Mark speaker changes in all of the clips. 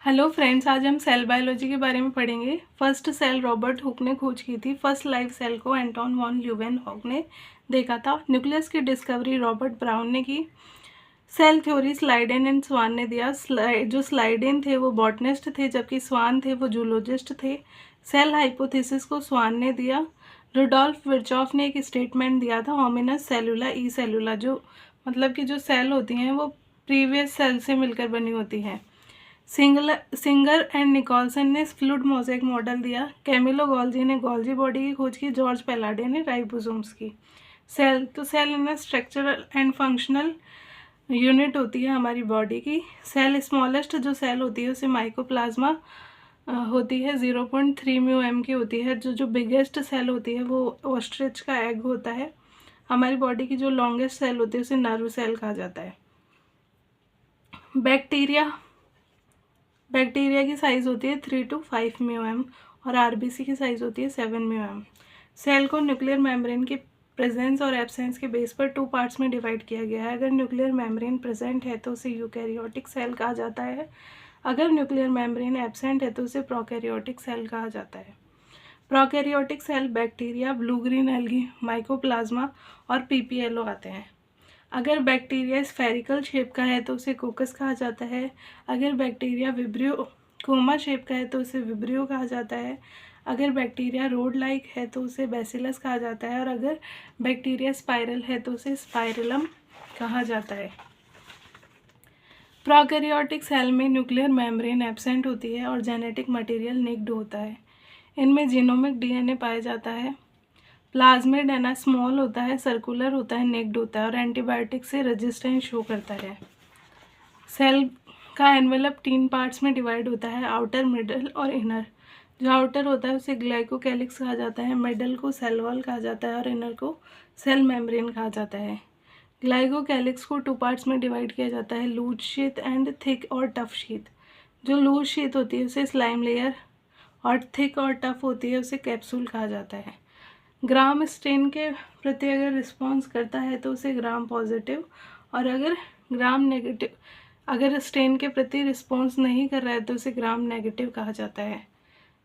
Speaker 1: Hello friends, आज हम cell biology के बारे में पढ़ेंगे। फर्स्ट सेल रॉबर्ट हुक ने खोज की थी। फर्स्ट लाइव सेल को एंटोन वॉन ल्यूवेनहॉक ने देखा था। न्यूक्लियस की डिस्कवरी रॉबर्ट ब्राउन ने की। सेल थ्योरी स्लाइडेन एंड स्वान ने दिया। जो स्लाइडेन थे वो बॉटनिस्ट थे, जबकि स्वान थे वो जूलॉजिस्ट थे। सेल हाइपोथेसिस को स्वान ने दिया। रुडोल्फ विर्चॉफ ने एक स्टेटमेंट दिया था, होमिनस सेलुला ई सेलुला, जो मतलब कि जो सेल होती हैं वो प्रीवियस सेल से मिलकर बनी होती हैं। सिंगर एंड निकोलसन ने फ्लूइड मोज़ेक मॉडल दिया। कैमिलो गोल्जी ने गोल्जी बॉडी की खोज की। जॉर्ज पैलाडे ने राइबोसोम्स की। Cell in structural and functional unit होती है हमारी बॉडी की। सेल स्मॉलेस्ट जो सेल होती है उसे माइकोप्लाज्मा होती है, 0.3 μm की होती है। जो बिगेस्ट सेल होती है वो ऑस्ट्रिच का एग होता है। हमारी बॉडी की जो लॉन्गेस्ट सेल होती है उसे नर्व सेल कहा जाता है। बैक्टीरिया की साइज़ होती है 3 to 5 μm और आरबीसी की साइज़ होती है 7 μm। सेल को न्यूक्लियर मेम्ब्रेन के प्रेजेंस और एब्सेंस के बेस पर 2 पार्ट्स में डिवाइड किया गया है। अगर न्यूक्लियर मेम्ब्रेन प्रेजेंट है तो उसे यूकैरियोटिक सेल कहा जाता है। अगर न्यूक्लियर मेम्ब्रेन एब्सेंट है तो उसे प्रोकैरियोटिक सेल कहा जाता है। Prokaryotic cell bacteria, blue green algae, mycoplasma और पीपीएलओ आते हैं। अगर बैक्टीरिया स्फेरिकल शेप का है तो उसे कोकस कहा जाता है। अगर बैक्टीरिया विब्रियो कोमा शेप का है तो उसे विब्रियो कहा जाता है। अगर बैक्टीरिया रोड लाइक है तो उसे बैसिलस कहा जाता है। और अगर बैक्टीरिया स्पाइरल है तो उसे स्पाइरलम कहा जाता है। प्रोकैरियोटिक सेल में न्यूक्लियर मेम्ब्रेन एब्सेंट होती है और जेनेटिक मटेरियल निक्ड होता है। इनमें जीनोमिक डीएनए पाया जाता है। प्लाज्मिड है ना, स्मॉल होता है, सर्कुलर होता है, नेक्ड होता है और एंटीबायोटिक से रेजिस्टेंस शो करता है। सेल का एनवेलप 3 पार्ट्स में डिवाइड होता है, आउटर, मिडल और इनर। जो आउटर होता है उसे ग्लाइकोकैलिक्स कहा जाता है, मिडल को सेल वॉल कहा जाता है और इनर को सेल मेम्ब्रेन कहा जाता है। ग्लाइकोकैलिक्स को 2 पार्ट्स में डिवाइड किया जाता है, लूज शीथ एंड थिक और टफ शीथ। जो लूज शीथ होती है उसे स्लाइम लेयर और थिक और टफ होती है उसे कैप्सूल कहा जाता है। ग्राम स्ट्रेन के प्रति अगर रिस्पॉन्स करता है तो उसे ग्राम पॉजिटिव, और अगर ग्राम नेगेटिव, अगर स्ट्रेन के प्रति रिस्पॉन्स नहीं कर रहा है तो उसे ग्राम नेगेटिव कहा जाता है।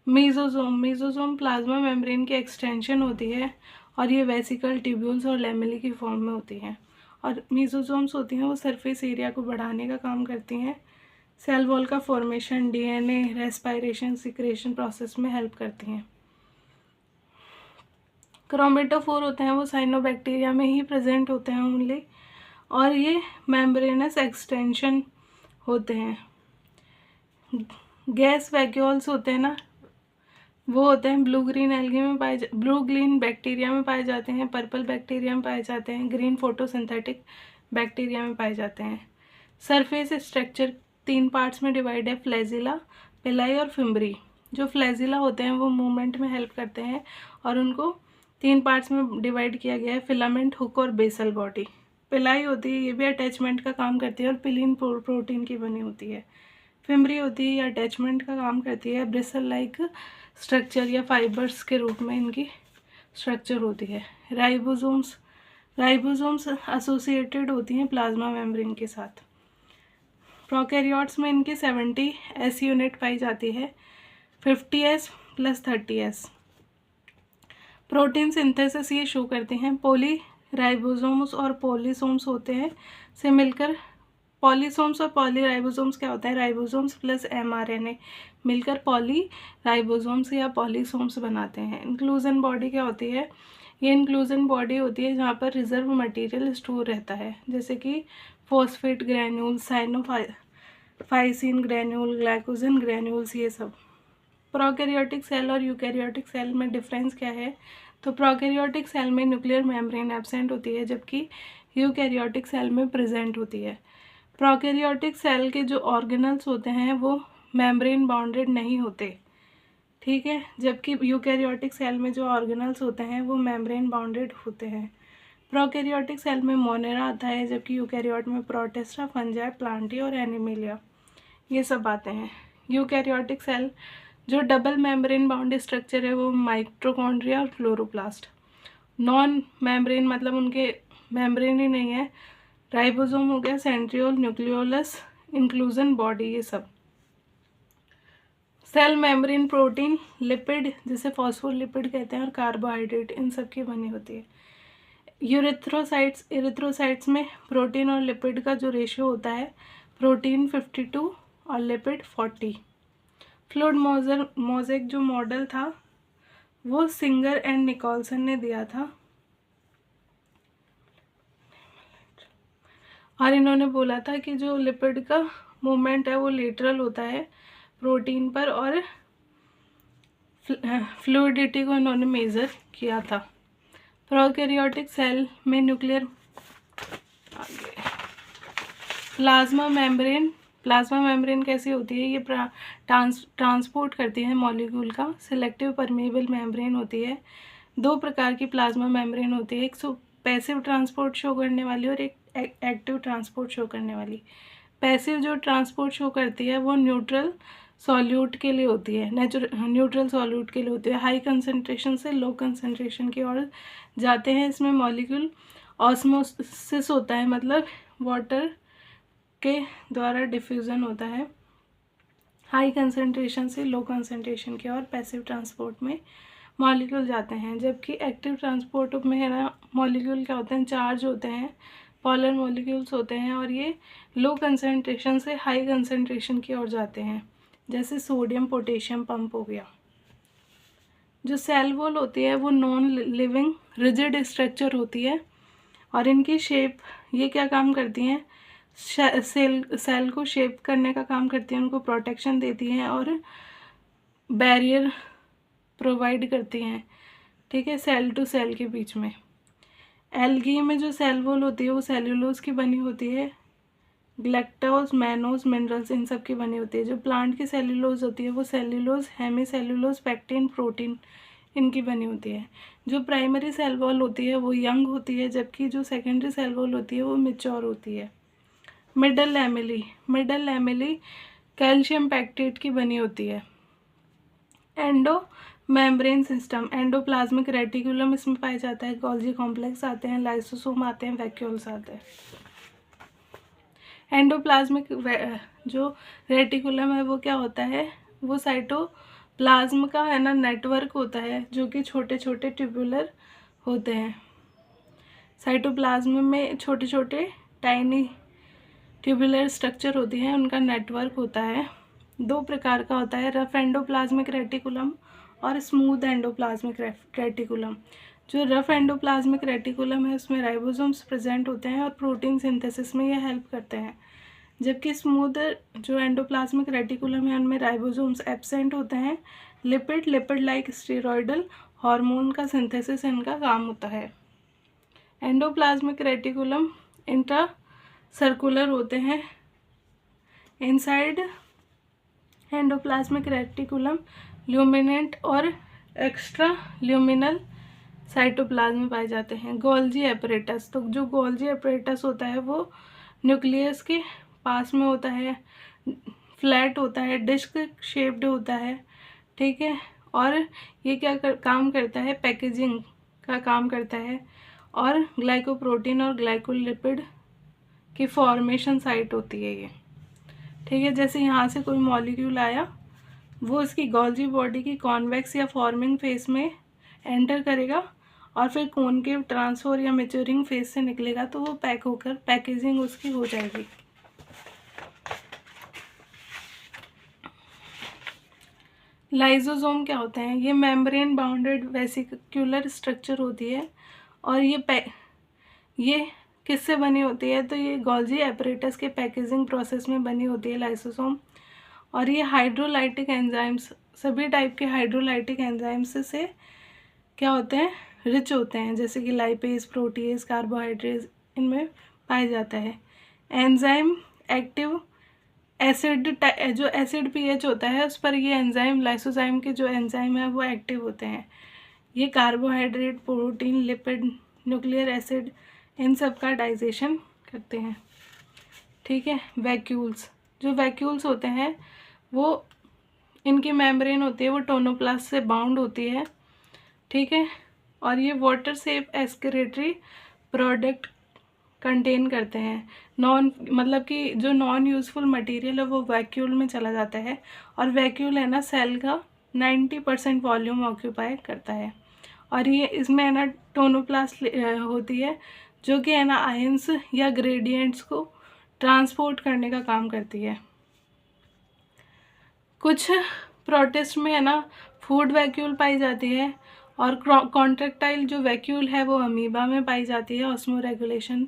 Speaker 1: मीजोजोम प्लाज्मा मेम्ब्रेन की एक्सटेंशन होती है और ये वेसिकल, ट्यूब्यूल्स और लेमेली की फॉर्म में होती हैं। और मीजोजोम्स होती हैं वो सरफेस एरिया को बढ़ाने का काम करती हैं। सेल वॉल का formation, DNA, respiration, secretion process में हेल्प करती हैं। क्रोमेटोफोर होते हैं वो साइनोबैक्टीरिया में ही प्रेजेंट होते हैं ओनली, और ये मेम्ब्रेनस एक्सटेंशन होते हैं। गैस वैक्यूल्स होते हैं ना, वो होते हैं ब्लू ग्रीन एल्गी में ब्लू ग्रीन बैक्टीरिया में पाए जाते हैं, पर्पल बैक्टीरिया में पाए जाते हैं, ग्रीन फोटोसिंथेटिक बैक्टीरिया में पाए जाते हैं। सरफेस स्ट्रक्चर 3 पार्ट्स में डिवाइड है, फ्लैजिला, पिलाई और फिम्बरी। जो फ्लैजिला होते हैं वो मूवमेंट में हेल्प करते हैं और उनको 3 पार्ट्स में डिवाइड किया गया है, फिलामेंट, हुक और बेसल बॉडी। पिलाई होती है, ये भी अटैचमेंट का काम करती है और पिलीन प्रोटीन की बनी होती है। फिम्बरी होती है, ये अटैचमेंट का काम करती है, ब्रिसल लाइक स्ट्रक्चर या फाइबर्स के रूप में इनकी स्ट्रक्चर होती है। राइबोसोम्स एसोसिएटेड होती हैं प्लाज्मा मेम्ब्रेन के साथ। प्रोकैरियोट्स में इनकी 70 एस यूनिट पाई जाती है, 50s + 30s। प्रोटीन सिंथेसिस ये शो करते हैं। पॉली राइबोसोम्स और पॉलीसोम्स होते हैं से मिलकर, पॉलीसोम्स और पॉली राइबोसोम्स क्या होता है, राइबोसोम्स प्लस mRNA मिलकर पॉली राइबोसोम्स या पॉलीसोम्स बनाते हैं। इंक्लूजन बॉडी क्या होती है, ये इंक्लूजन बॉडी होती है जहाँ पर रिजर्व मटेरियल स्टोर रहता है, जैसे कि phosphate granule, cyanophycin granule, glycogen granules, ये सब। प्रोकैरियोटिक सेल और यूकैरियोटिक सेल में डिफरेंस क्या है, तो प्रोकैरियोटिक सेल में न्यूक्लियर मेम्ब्रेन एब्सेंट होती है जबकि यूकैरियोटिक सेल में प्रेजेंट होती है। प्रोकैरियोटिक सेल के जो ऑर्गेनल्स होते हैं वो मेम्ब्रेन बाउंडेड नहीं होते, ठीक है, जबकि यूकैरियोटिक सेल में जो ऑर्गेनल्स होते हैं वो मेम्ब्रेन बाउंडेड होते हैं। प्रोकैरियोटिक सेल में मोनेरा आता है जबकि यूकैरियोट में प्रोटिस्टा, फंजाई, प्लांटी और एनिमेलिया, ये सब आते हैं। यूकैरियोटिक सेल जो डबल मेम्ब्रेन बाउंड स्ट्रक्चर है वो माइटोकॉन्ड्रिया और क्लोरोप्लास्ट। नॉन मेम्ब्रेन मतलब उनके मेम्ब्रेन ही नहीं है, राइबोसोम हो गया, सेंट्रियोल, न्यूक्लियोलस, इंक्लूजन बॉडी, ये सब। सेल मेम्ब्रेन प्रोटीन, लिपिड जिसे फॉस्फोलिपिड कहते हैं, और कार्बोहाइड्रेट, इन सब की बनी होती है। इरिथ्रोसाइट्स में प्रोटीन और लिपिड का जो रेशियो होता है, प्रोटीन 52 और लिपिड 40। फ्लूइड मोज़ेक जो मॉडल था वो सिंगर एंड निकोलसन ने दिया था, और इन्होंने बोला था कि जो लिपिड का मूवमेंट है वो लेटरल होता है प्रोटीन पर, और फ्लूइडिटी को इन्होंने मेज़र किया था। प्रोकैरियोटिक सेल में न्यूक्लियर प्लाज्मा मेम्ब्रेन कैसी होती है? ये ट्रांसपोर्ट करती है मॉलिक्यूल का। सिलेक्टिव परमेबल मेम्ब्रेन होती है। दो प्रकार की प्लाज्मा मेम्ब्रेन होती है, एक पैसिव ट्रांसपोर्ट शो करने वाली और एक एक्टिव ट्रांसपोर्ट शो करने वाली। पैसिव जो ट्रांसपोर्ट शो करती है वो न्यूट्रल सॉल्यूट के लिए होती है, न्यूट्रल सॉल्यूट के लिए होती है। हाई कंसंट्रेशन से लो कंसंट्रेशन की ओर जाते हैं। इसमें मॉलिक्यूल ऑस्मोसिस होता है, मतलब वाटर के द्वारा डिफ्यूज़न होता है हाई कंसंट्रेशन से लो कंसंट्रेशन की ओर। पैसिव ट्रांसपोर्ट में मॉलिक्यूल जाते हैं, जबकि एक्टिव ट्रांसपोर्ट में है ना, मॉलिक्यूल क्या होते हैं, चार्ज होते हैं, पोलर मॉलिक्यूल्स होते हैं, और ये लो कंसंट्रेशन से हाई कंसंट्रेशन की ओर जाते हैं, जैसे सोडियम पोटेशियम पंप हो गया। जो सेल वॉल होती है वो नॉन लिविंग रिजिड स्ट्रक्चर होती है, और इनकी शेप, ये क्या काम करती हैं, सेल को शेप करने का काम करती हैं, उनको प्रोटेक्शन देती हैं और बैरियर प्रोवाइड करती हैं, ठीक है, सेल टू सेल के बीच में। एल्गी में जो सेल वॉल होती है वो सेल्यूलोज की बनी होती है, ग्लैक्टोज, मैनोज, मिनरल्स, इन सब की बनी होती है। जो प्लांट की सेल्यूलोज होती है वो cellulose, hemi cellulose, pectin, protein, इनकी बनी होती है। जो प्राइमरी सेल वॉल होती है वो यंग होती है, जबकि जो सेकेंडरी सेल वॉल होती है वो मैच्योर होती है। मिडल लैमेली कैल्शियम पैक्टेट की बनी होती है। Endo membrane system, endoplasmic reticulum इसमें पाया जाता है, गोल्जी कॉम्प्लेक्स आते हैं, लाइसोसोम आते हैं, वैक्यूल्स आते हैं। एंडोप्लाज्मिक जो रेटिकुलम है वो क्या होता है, वो साइटोप्लाज्म का है ना नेटवर्क होता है, जो कि छोटे छोटे ट्यूबुलर होते हैं। साइटोप्लाज्म में छोटे छोटे टाइनी ट्यूबुलर स्ट्रक्चर होती हैं, उनका नेटवर्क होता है। दो प्रकार का होता है, रफ एंडोप्लाज्मिक रेटिकुलम और स्मूथ एंडोप्लाज्मिक रेटिकुलम। जो रफ एंडोप्लाज्मिक रेटिकुलम है उसमें राइबोसोम्स प्रेजेंट होते हैं और प्रोटीन सिंथेसिस में ये हेल्प करते हैं, जबकि स्मूथ जो एंडोप्लाज्मिक रेटिकुलम है उनमें राइबोसोम्स एब्सेंट होते हैं। लिपिड लाइक स्टेरॉयडल हार्मोन का सिंथेसिस इनका काम होता है। एंडोप्लाज्मिक रेटिकुलम इंट्रा सर्कुलर होते हैं। इनसाइड एंडोप्लाज्मिक रेटिकुलम ल्यूमिनेंट और एक्स्ट्रा ल्यूमिनल साइटोप्लाज्म पाए जाते हैं। गोल्जी एपरेटस, तो जो गोल्जी एपरेटस होता है वो न्यूक्लियस के पास में होता है, फ्लैट होता है, डिस्क शेप्ड होता है, ठीक है, और ये क्या काम करता है, पैकेजिंग का काम करता है, और ग्लाइकोप्रोटीन और ग्लाइकोलिपिड की फॉर्मेशन साइट होती है ये, ठीक है। जैसे यहाँ से कोई मॉलिक्यूल आया, वो इसकी गोल्जी बॉडी की कॉन्वेक्स या फॉर्मिंग फेस में एंटर करेगा और फिर कॉनकेव ट्रांसफर या मैच्योरिंग फेस से निकलेगा, तो वो पैक होकर पैकेजिंग उसकी हो जाएगी। लाइसोसोम क्या होते हैं? ये मेम्ब्रेन बाउंडेड वेसिकुलर स्ट्रक्चर होती है, और ये किससे बनी होती है? तो ये गोल्जी एपरेटस के पैकेजिंग प्रोसेस में बनी होती है लाइसोसोम। और ये हाइड्रोलाइटिक एंजाइम्स, सभी टाइप के हाइड्रोलाइटिक एंजाइम्स से क्या होते हैं, रिच होते हैं, जैसे कि लाइपेज, प्रोटीएज, कार्बोहाइड्रेट, इनमें पाया जाता है। एंजाइम एक्टिव एसिड, जो एसिड पीएच होता है उस पर ये एंजाइम, लाइसोजाइम के जो एंजाइम है वो एक्टिव होते हैं। ये carbohydrate, protein, lipid, nuclear acid, इन सब का डाइजेशन करते हैं, ठीक है। वैक्यूल्स, जो वैक्यूल्स होते हैं वो, इनकी मेम्ब्रेन होती है वो टोनोप्लास्ट से बाउंड होती है, ठीक है, और ये water safe excretory product contain करते हैं। नॉन मतलब कि जो नॉन यूज़फुल मटेरियल है वो वैक्यूल में चला जाता है, और वैक्यूल है ना सेल का 90% वॉल्यूम ऑक्यूपाई करता है। और ये इसमें है ना टोनोप्लास्ट होती है जो कि है ना आयंस या ग्रेडियंट्स को ट्रांसपोर्ट करने का काम करती है। कुछ प्रोटिस्ट में है ना फूड वैक्यूल पाई जाती है, और कॉन्ट्रैक्टाइल जो वैक्यूल है वो अमीबा में पाई जाती है, ऑस्मो रेगुलेशन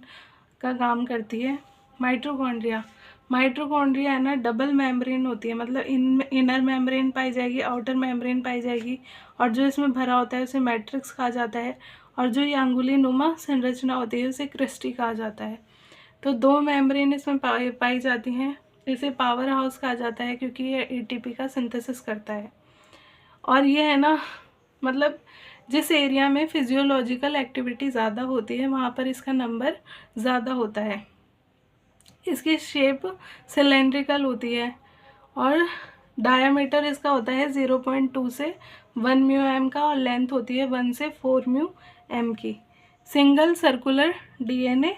Speaker 1: का काम करती है। माइटोकॉन्ड्रिया है ना डबल मेम्ब्रेन होती है, मतलब इनर मेम्ब्रेन पाई जाएगी, आउटर मेम्ब्रेन पाई जाएगी, और जो इसमें भरा होता है उसे मैट्रिक्स कहा जाता है, और जो ये अंगुली नुमा संरचना होती है उसे क्रिस्टी कहा जाता है। तो 2 मेम्ब्रेन इसमें पाई जाती हैं। इसे पावर हाउस कहा जाता है क्योंकि ये एटीपी का सिंथेसिस करता है। और ये है ना मतलब जिस एरिया में फिजियोलॉजिकल एक्टिविटी ज़्यादा होती है वहाँ पर इसका नंबर ज़्यादा होता है। इसकी शेप सिलेंड्रिकल होती है, और डायामीटर इसका होता है 0.2 से 1 म्यू एम का, और लेंथ होती है 1 से 4 म्यू एम की। Single circular DNA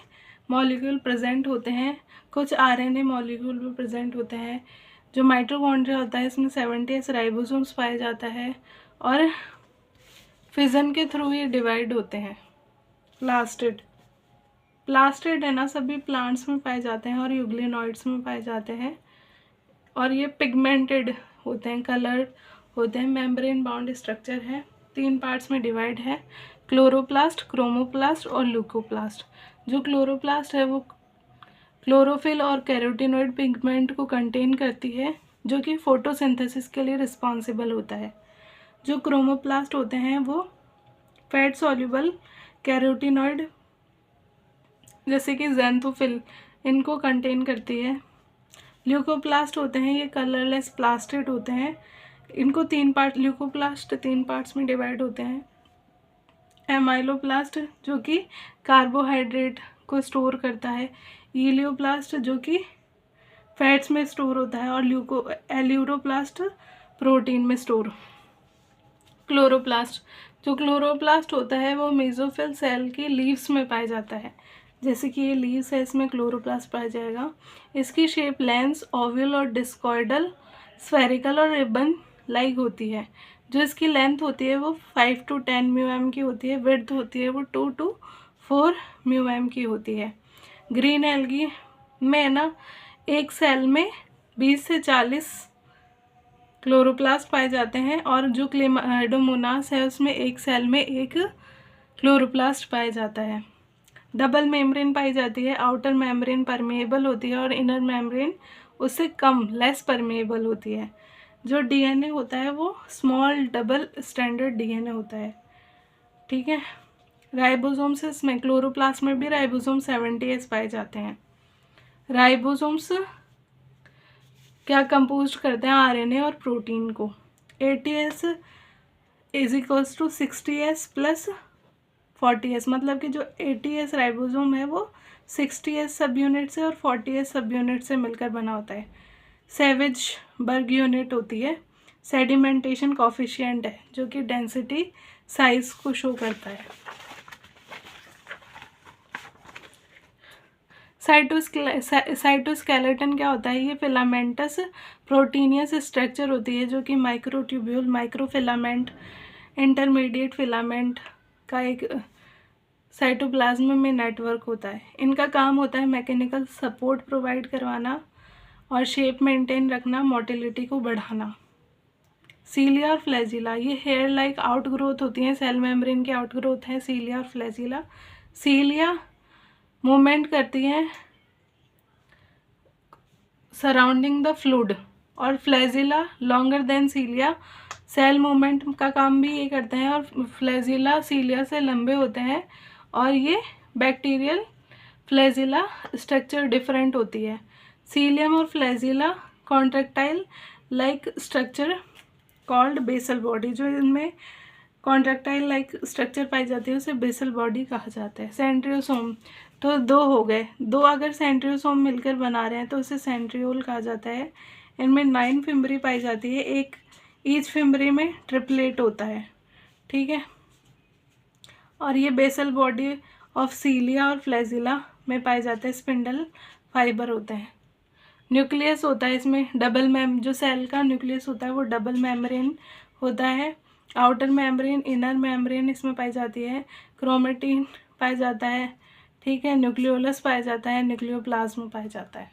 Speaker 1: molecule present होते हैं, कुछ आरएनए मॉलिक्यूल भी प्रेजेंट होते हैं। जो माइटोकॉन्ड्रिया होता है इसमें 70s राइबोसोम्स पाया जाता है, और फिजन के थ्रू ये डिवाइड होते हैं। प्लास्टिड है ना सभी प्लांट्स में पाए जाते हैं और यूग्लिनॉइड्स में पाए जाते हैं, और ये पिगमेंटेड होते हैं, कलर होते हैं। मेम्ब्रेन बाउंड स्ट्रक्चर है, 3 पार्ट्स में डिवाइड है, क्लोरोप्लास्ट, क्रोमोप्लास्ट और ल्यूकोप्लास्ट। जो क्लोरोप्लास्ट है वो क्लोरोफिल और कैरोटिनॉइड पिगमेंट को कंटेन करती है, जो कि फोटोसिंथेसिस के लिए रिस्पॉन्सिबल होता है। जो क्रोमोप्लास्ट होते हैं वो फैट सॉल्युबल कैरोटिनॉइड जैसे कि ज़ैंथोफिल इनको कंटेन करती है। ल्यूकोप्लास्ट होते हैं ये कलरलेस प्लास्टिड होते हैं। इनको 3 पार्ट ल्यूकोप्लास्ट 3 पार्ट्स में डिवाइड होते हैं। एमाइलोप्लास्ट जो कि कार्बोहाइड्रेट को स्टोर करता है, इलियोप्लास्ट जो कि फैट्स में स्टोर होता है, और एल्यूरोप्लास्ट प्रोटीन में स्टोर। क्लोरोप्लास्ट होता है वो मेसोफिल सेल की लीव्स में पाया जाता है, जैसे कि ये लीव्स है इसमें क्लोरोप्लास्ट पाया जाएगा। इसकी शेप लेंस ओवल और डिस्कॉइडल, स्फेरिकल और रिबन लाइक होती है। जो इसकी लेंथ होती है वो 5 to 10 म्यू एम की होती है, विड्थ होती है वो 2 to 4 म्यू एम की होती है। ग्रीन एल्गी में ना एक सेल में 20 से 40 क्लोरोप्लास्ट पाए जाते हैं, और जो क्लेमाइडोमोनास है उसमें एक सेल में एक क्लोरोप्लास्ट पाया जाता है। डबल मेम्ब्रेन पाई जाती है, आउटर मेम्ब्रेन परमेएबल होती है और इनर मेम्ब्रेन उससे कम लेस परमेएबल होती है। जो डीएनए होता है वो स्मॉल डबल स्टैंडर्ड डीएनए होता है, ठीक है। राइबोसोम्स इसमें क्लोरोप्लास्ट में भी राइबोसोम 70s पाए जाते हैं। राइबोसोम्स क्या कंपोज करते हैं आरएनए और प्रोटीन को। 80s is equals to 60s plus 40s, मतलब कि जो 80s राइबोसोम है वो 60s सब यूनिट से और 40s सब यूनिट से मिलकर बना होता है। सेविज बर्ग यूनिट होती है। सेडिमेंटेशन कॉफिशिएंट है जो कि डेंसिटी साइज को शो करता है। साइटोस्केलेटन क्या होता है, ये फिलामेंटस प्रोटीनियस स्ट्रक्चर होती है जो कि माइक्रोट्यूब्यूल, माइक्रोफिलामेंट, इंटरमीडिएट फिलामेंट का एक साइटोप्लाज्म में नेटवर्क होता है। इनका काम होता है मैकेनिकल सपोर्ट प्रोवाइड करवाना और शेप मेंटेन रखना, मोटिलिटी को बढ़ाना। सीलिया और फ्लैजिला ये हेयर लाइक आउटग्रोथ होती हैं, सेल मेम्ब्रेन की आउटग्रोथ है सीलिया और फ्लैजिला। सीलिया मूवमेंट करती हैं सराउंडिंग द फ्लूइड, और flagella longer than cilia cell movement का काम भी ये करते हैं, और फ्लैजिला सीलिया से लंबे होते हैं, और ये बैक्टीरियल फ्लैजिला स्ट्रक्चर डिफरेंट होती है। सीलियम और flagella contractile like structure called basal body, जो इनमें कॉन्ट्रैक्टाइल लाइक स्ट्रक्चर पाई जाती है उसे बेसल बॉडी कहा जाता है। सेंट्रियोसोम तो 2 हो गए, 2 अगर सेंट्रियोसोम मिलकर बना रहे हैं तो उसे सेंट्रियोल कहा जाता है। इनमें 9 फिम्बरी पाई जाती है, एक ईच फिम्बरी में ट्रिपलेट होता है, ठीक है। और ये बेसल बॉडी ऑफ सीलिया और फ्लैजिला में पाए जाते हैं स्पिंडल फाइबर होते हैं। न्यूक्लियस होता है इसमें डबल जो सेल का न्यूक्लियस होता है वो डबल मेम्ब्रेन होता है। आउटर मेम्ब्रेन, इनर मेम्ब्रेन इसमें पाई जाती है। क्रोमेटिन पाया जाता है, ठीक है। न्यूक्लियोलस पाया जाता है, न्यूक्लियोप्लाज्म पाया जाता है।